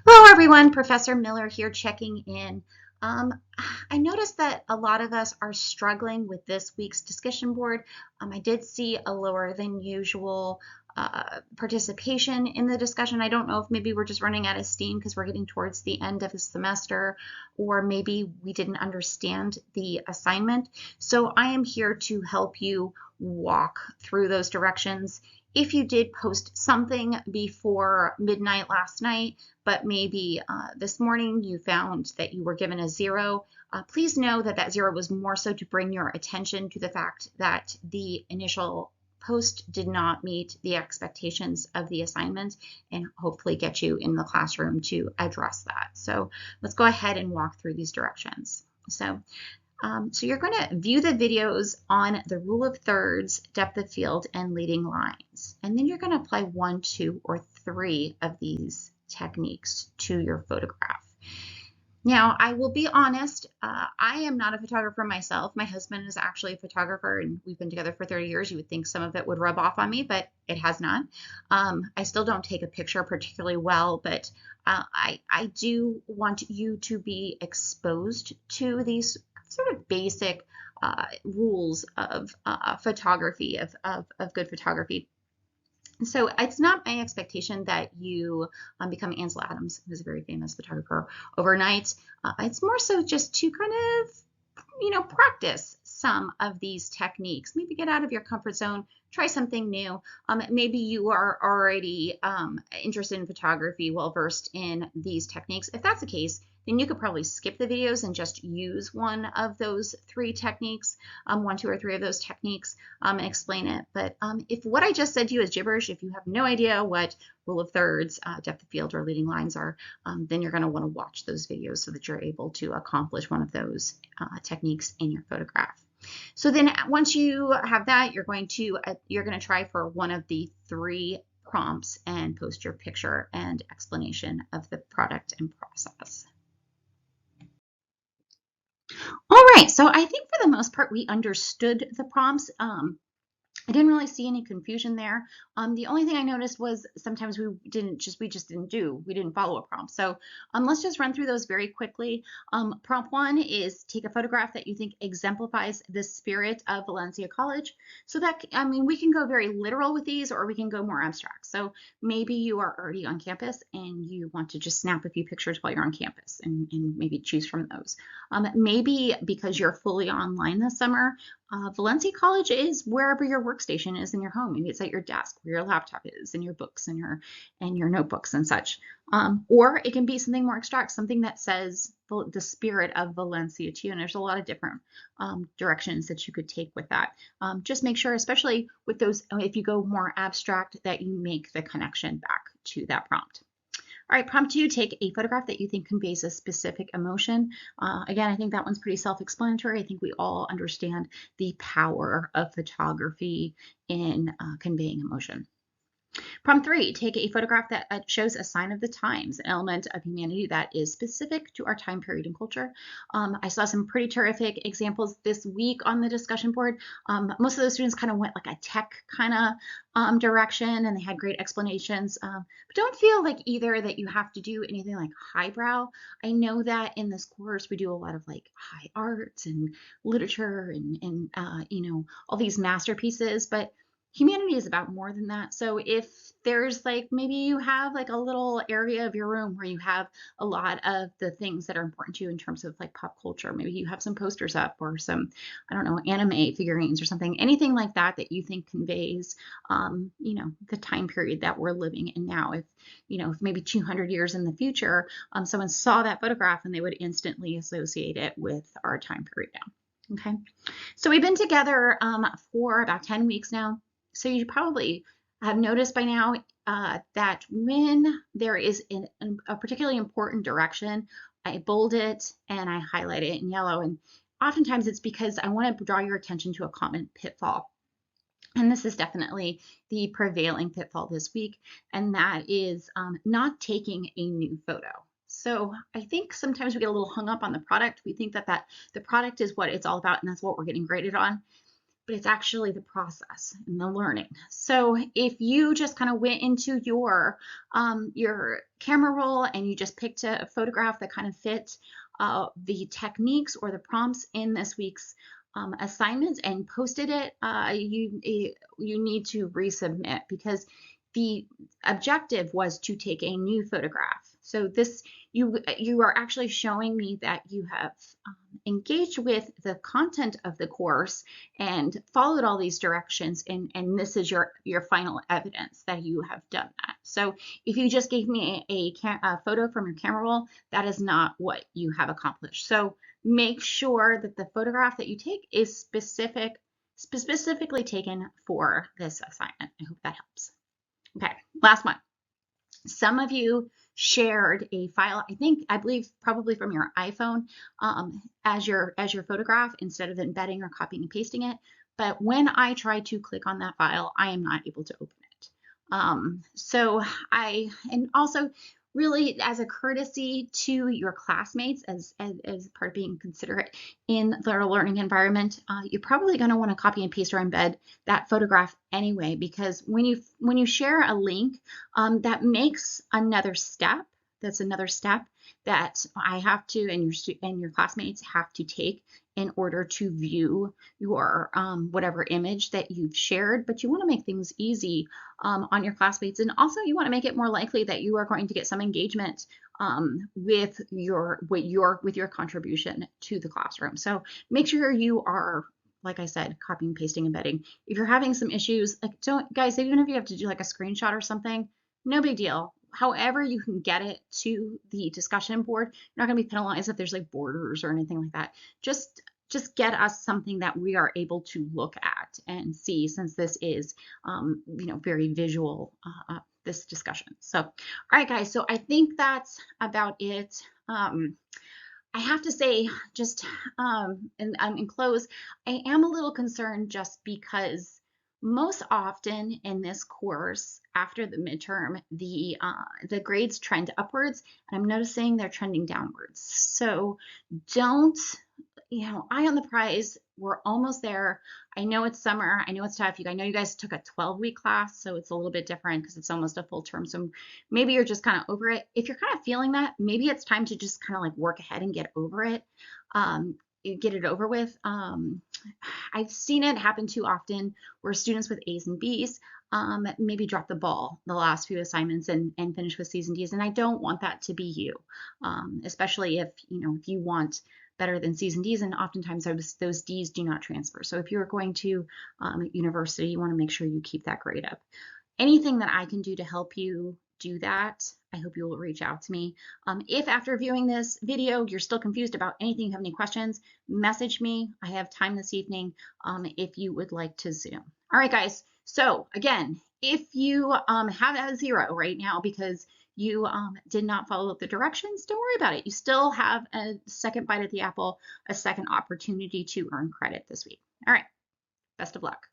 Hello, everyone. Professor Miller here checking in. Um, I noticed that a lot of us are struggling with this week's discussion board. I did see a lower than usual participation in the discussion. I don't know if maybe we're just running out of steam because we're getting towards the end of the semester, or maybe we didn't understand the assignment. So I am here to help you walk through those directions. If you did post something before midnight last night, but maybe this morning you found that you were given a 0, please know that that 0 was more so to bring your attention to the fact that the initial post did not meet the expectations of the assignment, and hopefully get you in the classroom to address that. So let's go ahead and walk through these directions. So you're going to view the videos on the rule of thirds, depth of field, and leading lines. And then you're going to apply 1, 2, or 3 of these techniques to your photograph. Now, I will be honest, I am not a photographer myself. My husband is actually a photographer, and we've been together for 30 years. You would think some of it would rub off on me, but it has not. I still don't take a picture particularly well, but I do want you to be exposed to these sort of basic rules of photography, of good photography. So it's not my expectation that you become Ansel Adams, who's a very famous photographer, overnight. It's more so just to kind of, practice some of these techniques. Maybe get out of your comfort zone, try something new. Maybe you are already interested in photography, well versed in these techniques. If that's the case, then you could probably skip the videos and just use one of those 3 techniques, 1, 2, or 3 of those techniques, and explain it. But if what I just said to you is gibberish, if you have no idea what rule of thirds, depth of field, or leading lines are, then you're going to want to watch those videos so that you're able to accomplish one of those techniques in your photograph. So then once you have that, you're going to try for one of the 3 prompts and post your picture and explanation of the product and process. All right, so I think for the most part we understood the prompts. I didn't really see any confusion there. The only thing I noticed was sometimes we just didn't follow a prompt. So let's just run through those very quickly. Prompt 1 is take a photograph that you think exemplifies the spirit of Valencia College. So that, we can go very literal with these, or we can go more abstract. So maybe you are already on campus and you want to just snap a few pictures while you're on campus and maybe choose from those. Maybe because you're fully online this summer, Valencia College is wherever your workstation is in your home. Maybe it's at your desk where your laptop is, and your books and your notebooks and such. Or it can be something more abstract, something that says the spirit of Valencia too. And there's a lot of different directions that you could take with that. Just make sure, especially with those, if you go more abstract, that you make the connection back to that prompt. All right, prompt 2, take a photograph that you think conveys a specific emotion. Again, I think that one's pretty self-explanatory. I think we all understand the power of photography in conveying emotion. Prompt 3, take a photograph that shows a sign of the times, an element of humanity that is specific to our time period and culture. I saw some pretty terrific examples this week on the discussion board. Most of those students kind of went like a tech kind of direction, and they had great explanations. But don't feel like either that you have to do anything like highbrow. I know that in this course we do a lot of like high arts and literature and all these masterpieces, but humanity is about more than that. So if there's like, maybe you have like a little area of your room where you have a lot of the things that are important to you in terms of like pop culture, maybe you have some posters up or some, I don't know, anime figurines or something, anything like that that you think conveys, the time period that we're living in now. If maybe 200 years in the future, someone saw that photograph and they would instantly associate it with our time period now. Okay, so we've been together for about 10 weeks now. So you probably have noticed by now that when there is a particularly important direction, I bold it and I highlight it in yellow. And oftentimes it's because I want to draw your attention to a common pitfall. And this is definitely the prevailing pitfall this week, and that is not taking a new photo. So I think sometimes we get a little hung up on the product. We think that the product is what it's all about, and that's what we're getting graded on. but it's actually the process and the learning. So if you just kind of went into your camera roll and you just picked a photograph that kind of fit the techniques or the prompts in this week's assignments and posted it, you need to resubmit, because the objective was to take a new photograph. So this, you are actually showing me that you have engaged with the content of the course and followed all these directions, and this is your final evidence that you have done that. So if you just gave me a photo from your camera roll, that is not what you have accomplished. So make sure that the photograph that you take is specifically taken for this assignment. I hope that helps. Okay, last one. Some of you shared a file, I believe probably from your iPhone, as your photograph instead of embedding or copying and pasting it. But when I try to click on that file, I am not able to open it. And also really as a courtesy to your classmates, as part of being considerate in their learning environment, you're probably going to want to copy and paste or embed that photograph anyway, because when you share a link, that makes another step. That's another step that I have to, and your classmates have to take in order to view your whatever image that you've shared. But you want to make things easy on your classmates, and also you want to make it more likely that you are going to get some engagement with your contribution to the classroom. So make sure you are, like I said, copying, pasting, embedding. If you're having some issues, like, guys, even if you have to do like a screenshot or something, no big deal. However you can get it to the discussion board, you're not going to be penalized if there's like borders or anything like that. Just get us something that we are able to look at and see, since this is very visual, this discussion. So all right, guys, so I think that's about it. I have to say, just and in close, I am a little concerned just because most often in this course, after the midterm, the grades trend upwards, and I'm noticing they're trending downwards. So don't, eye on the prize. We're almost there. I know it's summer. I know it's tough. I know you guys took a 12-week class, so it's a little bit different because it's almost a full term. So maybe you're just kind of over it. If you're kind of feeling that, maybe it's time to just kind of like work ahead and get over it. Get it over with. I've seen it happen too often where students with A's and B's maybe drop the ball the last few assignments and finish with C's and D's, and I don't want that to be you, especially if you want better than C's and D's, and oftentimes those D's do not transfer. So if you're going to university, you want to make sure you keep that grade up. Anything that I can do to help you do that, I hope you will reach out to me. If after viewing this video you're still confused about anything, you have any questions, message me. I have time this evening if you would like to Zoom. All right, guys. So again, if you have a 0 right now because you did not follow the directions, don't worry about it. You still have a second bite at the apple, a second opportunity to earn credit this week. All right, best of luck.